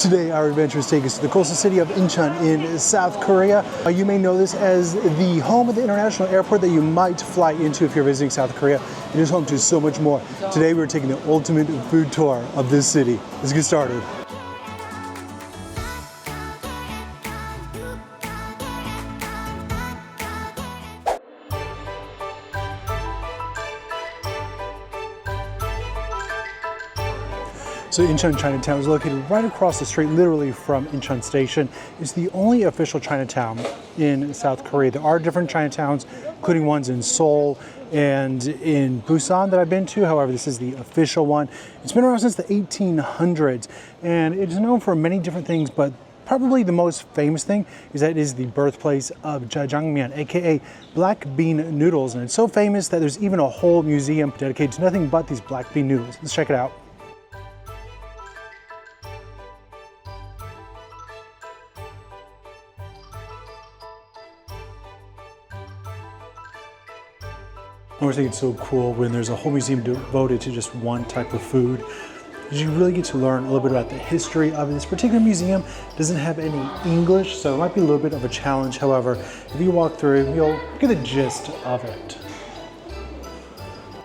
Today, our adventures take us to the coastal city of Incheon in South Korea. You may know this as the home of the international airport that you might fly into if you're visiting South Korea. It is home to so much more. Today, we're taking the ultimate food tour of this city. Let's get started. So Incheon Chinatown is located right across the street, literally from Incheon Station. It's the only official Chinatown in South Korea. There are different Chinatowns, including ones in Seoul and in Busan that I've been to. However, this is the official one. It's been around since the 1800s, and it's known for many different things, but probably the most famous thing is that it is the birthplace of jjajangmyeon, aka black bean noodles. And it's so famous that there's even a whole museum dedicated to nothing but these black bean noodles. Let's check it out. I always think it's so cool when there's a whole museum devoted to just one type of food. You really get to learn a little bit about the history of it. This particular museum doesn't have any English, so it might be a little bit of a challenge. However, if you walk through, you'll get the gist of it.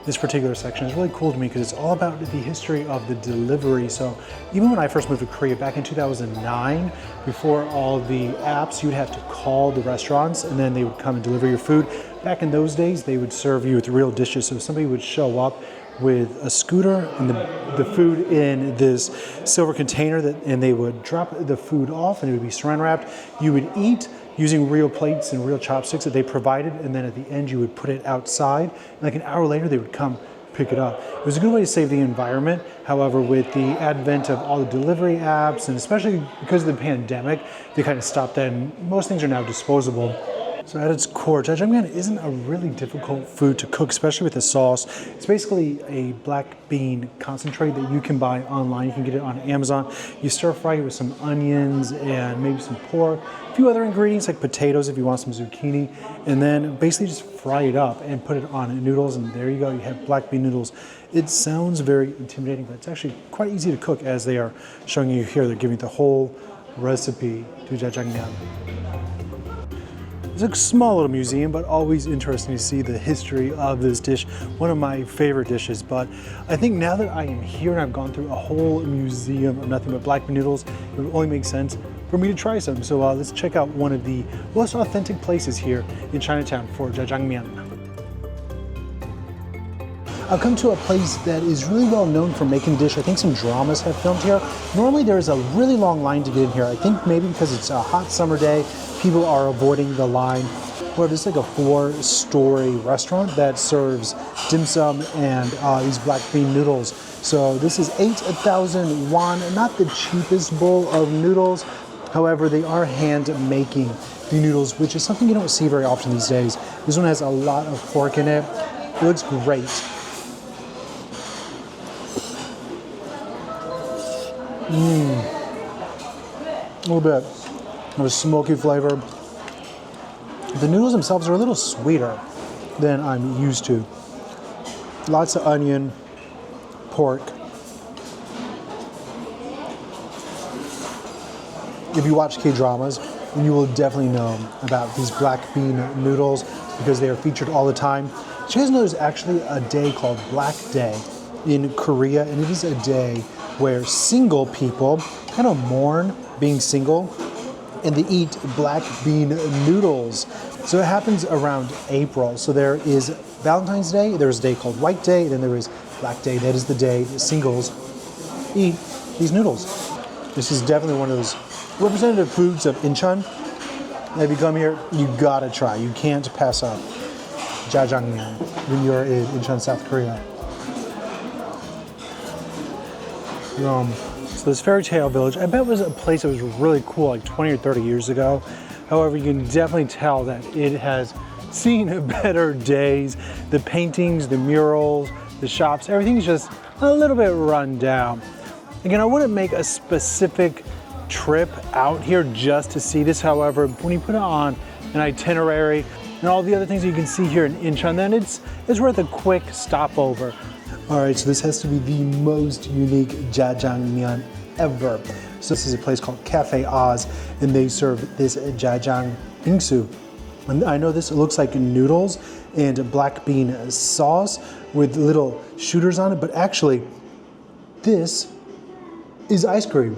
This particular section is really cool to me because it's all about the history of the delivery. So even when I first moved to Korea back in 2009, before all the apps, you'd have to call the restaurants and then they would come and deliver your food. Back in those days, they would serve you with real dishes. So somebody would show up with a scooter and the food in this silver container and they would drop the food off and it would be saran wrapped. You would eat using real plates and real chopsticks that they provided, and then at the end you would put it outside. And like an hour later they would come pick it up. It was a good way to save the environment. However, with the advent of all the delivery apps, and especially because of the pandemic, they kind of stopped that, and most things are now disposable. So at its core, jjajangmyeon isn't a really difficult food to cook, especially with the sauce. It's basically a black bean concentrate that you can buy online. You can get it on Amazon. You stir fry it with some onions and maybe some pork, a few other ingredients like potatoes if you want some zucchini, and then basically just fry it up and put it on noodles, and there you go, you have black bean noodles. It sounds very intimidating, but it's actually quite easy to cook, as they are showing you here. They're giving the whole recipe to jjajangmyeon. It's a small little museum, but always interesting to see the history of this dish. One of my favorite dishes, but I think now that I am here and I've gone through a whole museum of nothing but black bean noodles, it would only make sense for me to try some. So let's check out one of the most authentic places here in Chinatown for jjajangmyeon. I've come to a place that is really well known for making the dish. I think some dramas have filmed here. Normally there is a really long line to get in here. I think maybe because it's a hot summer day, people are avoiding the line. Well, this is like a 4-story restaurant that serves dim sum and these black bean noodles. So this is 8,000 won, not the cheapest bowl of noodles. However, they are hand making the noodles, which is something you don't see very often these days. This one has a lot of pork in it. It looks great. A little bit of a smoky flavor. The noodles themselves are a little sweeter than I'm used to. Lots of onion, pork. If you watch K-dramas, you will definitely know about these black bean noodles because they are featured all the time. Did you guys know there's actually a day called Black Day in Korea, and it is a day where single people kind of mourn being single and they eat black bean noodles. So it happens around April. So there is Valentine's Day, there's a day called White Day, and then there is Black Day. That is the day that singles eat these noodles. This is definitely one of those representative foods of Incheon. If you come here, you gotta try. You can't pass up jjajangmyeon when you're in Incheon, South Korea. So this fairy tale village, I bet was a place that was really cool like 20 or 30 years ago. However, you can definitely tell that it has seen better days. The paintings, the murals, the shops, everything's just a little bit run down. Again, I wouldn't make a specific trip out here just to see this. However, when you put it on an itinerary and all the other things you can see here in Incheon, then it's worth a quick stopover. All right, so this has to be the most unique jjajangmyeon ever. So this is a place called Cafe Oz, and they serve this jjajangmyeon. And I know this looks like noodles and black bean sauce with little shooters on it, but actually this is ice cream.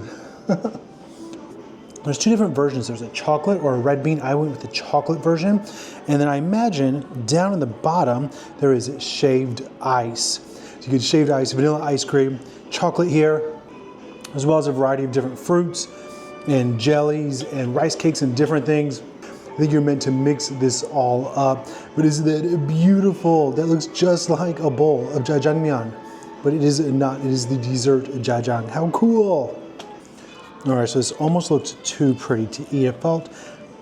There's two different versions. There's a chocolate or a red bean. I went with the chocolate version. And then I imagine down in the bottom, there is shaved ice. So you get shaved ice, vanilla ice cream, chocolate here, as well as a variety of different fruits and jellies and rice cakes and different things. I think you're meant to mix this all up. But isn't that beautiful? That looks just like a bowl of jjajangmyeon. But it is not, it is the dessert jjajang. How cool! All right, so this almost looks too pretty to eat. It felt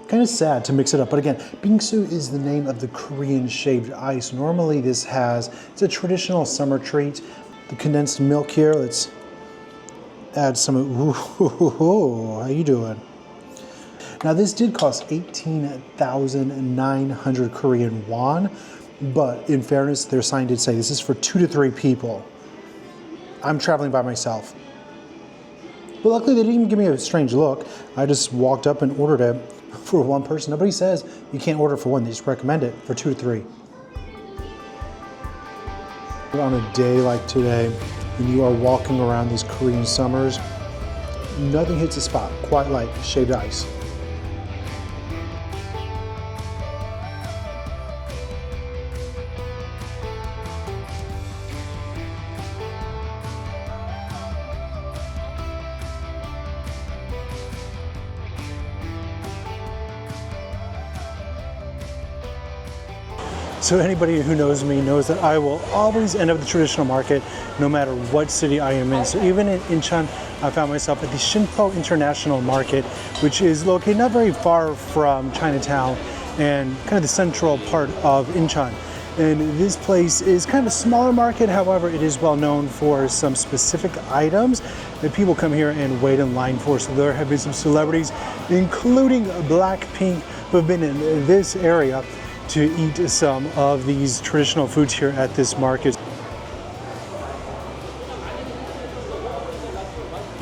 kind of sad to mix it up. But again, bingsu is the name of the Korean shaved ice. Normally it's a traditional summer treat. The condensed milk here, let's add some, ooh, how you doing? Now this did cost 18,900 Korean won, but in fairness, their sign did say this is for 2 to 3 people. I'm traveling by myself. But luckily they didn't even give me a strange look. I just walked up and ordered it for one person. Nobody says you can't order for one, they just recommend it for 2 to 3. On a day like today, when you are walking around these Korean summers, nothing hits a spot quite like shaved ice. So anybody who knows me knows that I will always end up at the traditional market no matter what city I am in. So even in Incheon, I found myself at the Sinpo International Market, which is located not very far from Chinatown and kind of the central part of Incheon. And this place is kind of a smaller market, however, it is well known for some specific items that people come here and wait in line for. So there have been some celebrities, including Blackpink, who have been in this area to eat some of these traditional foods here at this market.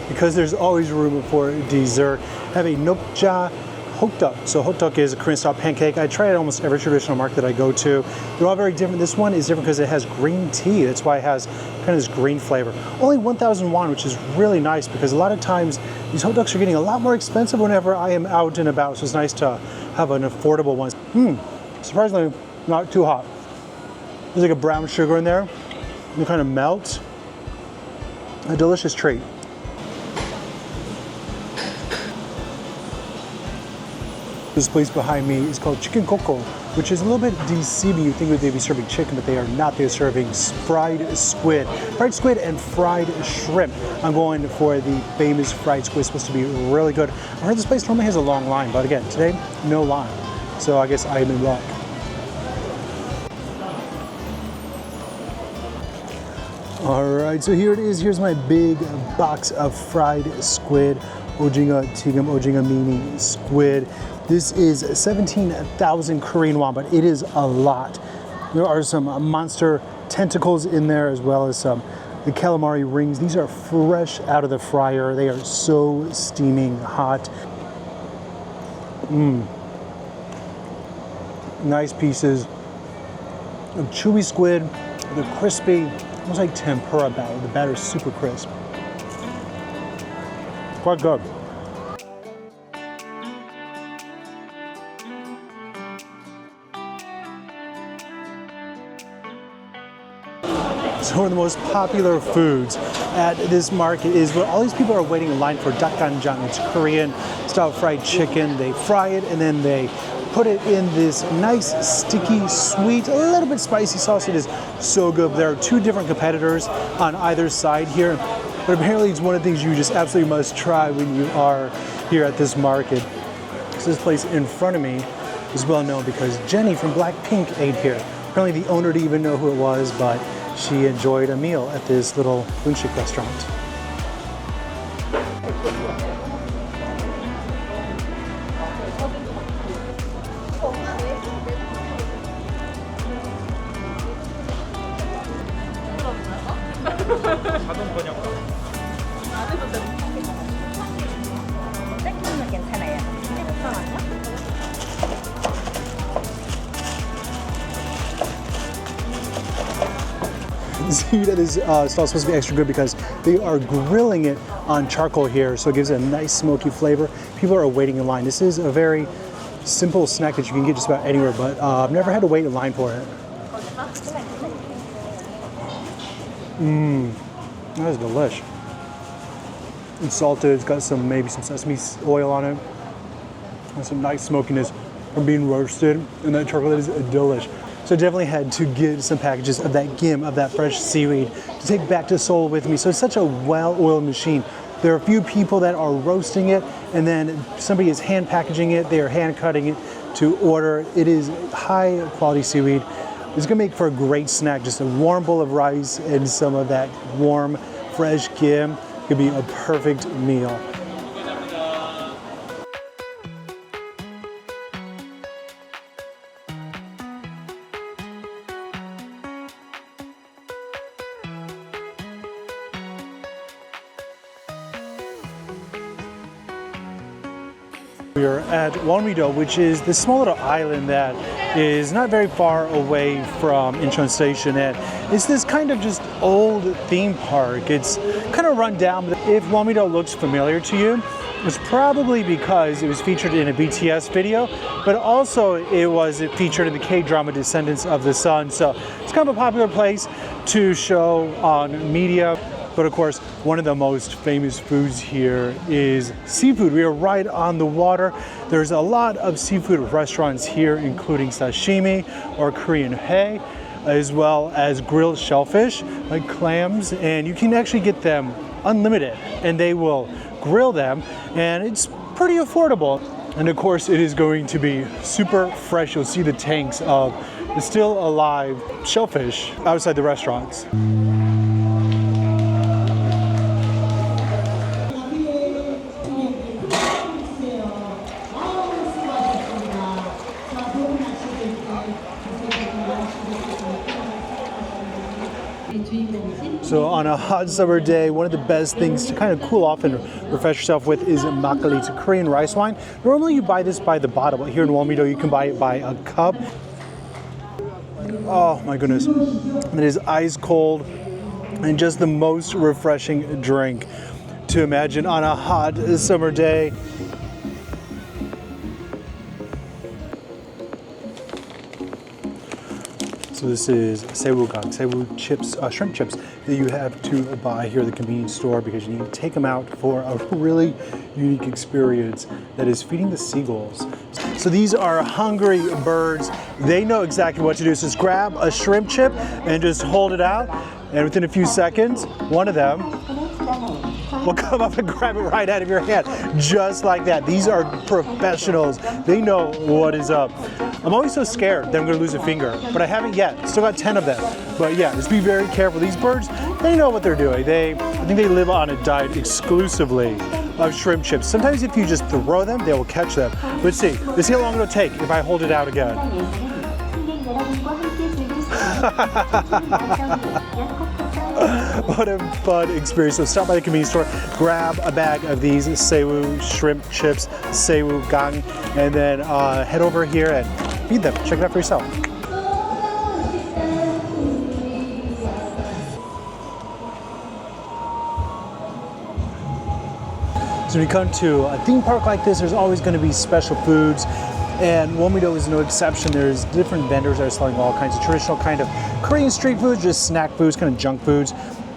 Because there's always room for dessert, I have a nokja hotdog. So hotdog is a Korean style pancake. I try it at almost every traditional market that I go to. They're all very different. This one is different because it has green tea. That's why it has kind of this green flavor. Only 1,000 won, which is really nice because a lot of times these hot dogs are getting a lot more expensive whenever I am out and about. So it's nice to have an affordable one. Surprisingly, not too hot. There's like a brown sugar in there. It kind of melts. A delicious treat. This place behind me is called Chicken Coco, which is a little bit deceiving. You think that they'd be serving chicken, but they are not. They're serving fried squid and fried shrimp. I'm going for the famous fried squid. It's supposed to be really good. I heard this place normally has a long line, but again, today, no line. So I guess I am in luck. All right, so here it is. Here's my big box of fried squid. Ojinga tigam, ojinga meaning squid. This is 17,000 Korean won, but it is a lot. There are some monster tentacles in there as well as some the calamari rings. These are fresh out of the fryer. They are so steaming hot. Nice pieces of chewy squid. They're crispy, almost like tempura batter. The batter is super crisp. Quite good. So one of the most popular foods at this market is where all these people are waiting in line for dakganjang. It's Korean style fried chicken. They fry it and then they put it in this nice, sticky, sweet, a little bit spicy sauce. It is so good. There are 2 different competitors on either side here, but apparently it's one of the things you just absolutely must try when you are here at this market. So this place in front of me is well known because Jennie from Blackpink ate here. Apparently the owner didn't even know who it was, but she enjoyed a meal at this little bunshik restaurant. seaweed at this stall is supposed to be extra good because they are grilling it on charcoal here, so it gives it a nice smoky flavor. People are waiting in line. This is a very simple snack that you can get just about anywhere, but I've never had to wait in line for it. That is delish. It's salted, it's got maybe some sesame oil on it. And some nice smokiness from being roasted, and that charcoal is delish. So I definitely had to get some packages of that gim, of that fresh seaweed, to take back to Seoul with me. So it's such a well-oiled machine. There are a few people that are roasting it, and then somebody is hand packaging it, they are hand cutting it to order. It is high quality seaweed. It's gonna make for a great snack, just a warm bowl of rice and some of that warm, fresh gim. Could be a perfect meal. We are at Wolmi-do, which is this small little island that is not very far away from Incheon Station, and it's this kind of just old theme park. It's kind of run down, but if Wolmi-do looks familiar to you, it's probably because it was featured in a BTS video, but also it was featured in the K-drama Descendants of the Sun, so it's kind of a popular place to show on media. But of course, one of the most famous foods here is seafood. We are right on the water. There's a lot of seafood restaurants here, including sashimi or Korean hae, as well as grilled shellfish like clams. And you can actually get them unlimited, and they will grill them, and it's pretty affordable. And of course, it is going to be super fresh. You'll see the tanks of the still alive shellfish outside the restaurants. So on a hot summer day, one of the best things to kind of cool off and refresh yourself with is makgeolli. It's a Korean rice wine. Normally you buy this by the bottle, but here in Wolmi-do you can buy it by a cup. Oh my goodness. It is ice cold and just the most refreshing drink to imagine on a hot summer day. So this is sewugang, chips, shrimp chips that you have to buy here at the convenience store because you need to take them out for a really unique experience that is feeding the seagulls. So these are hungry birds. They know exactly what to do. So just grab a shrimp chip and just hold it out, and within a few seconds, one of them will come up and grab it right out of your hand, just like that. These are professionals. They know what is up. I'm always so scared that I'm gonna lose a finger, but I haven't yet. Still got 10 of them. But yeah, just be very careful. These birds, they know what they're doing. I think they live on a diet exclusively of shrimp chips. Sometimes if you just throw them, they will catch them. Let's see how long it'll take if I hold it out again. What a fun experience. So stop by the convenience store, grab a bag of these Seiwu shrimp chips, sewugang, and then head over here and feed them. Check it out for yourself. So when you come to a theme park like this, there's always going to be special foods. And Wolmi-do is no exception. There's different vendors that are selling all kinds of traditional kind of Korean street foods, just snack foods, kind of junk foods.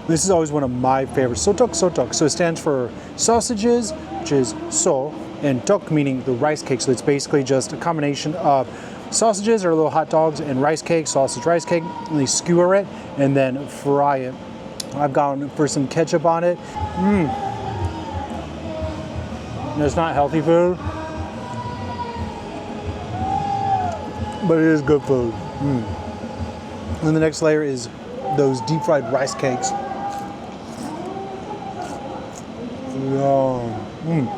This is always one of my favorites. Sotok. So it stands for sausages, which is so, and tok meaning the rice cake. So it's basically just a combination of sausages or little hot dogs and rice cake, sausage rice cake, and they skewer it and then fry it. I've gone for some ketchup on it. It's not healthy food, but it is good food. And then the next layer is those deep fried rice cakes. Yum.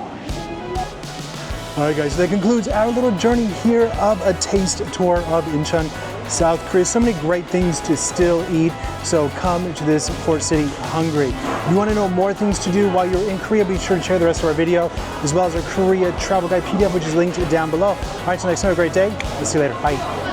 All right, guys, so that concludes our little journey here of a taste tour of Incheon, South Korea. So many great things to still eat. So come to this port city hungry. If you want to know more things to do while you're in Korea, be sure to check the rest of our video, as well as our Korea travel guide PDF, which is linked down below. All right, so next time, have a great day. We'll see you later. Bye.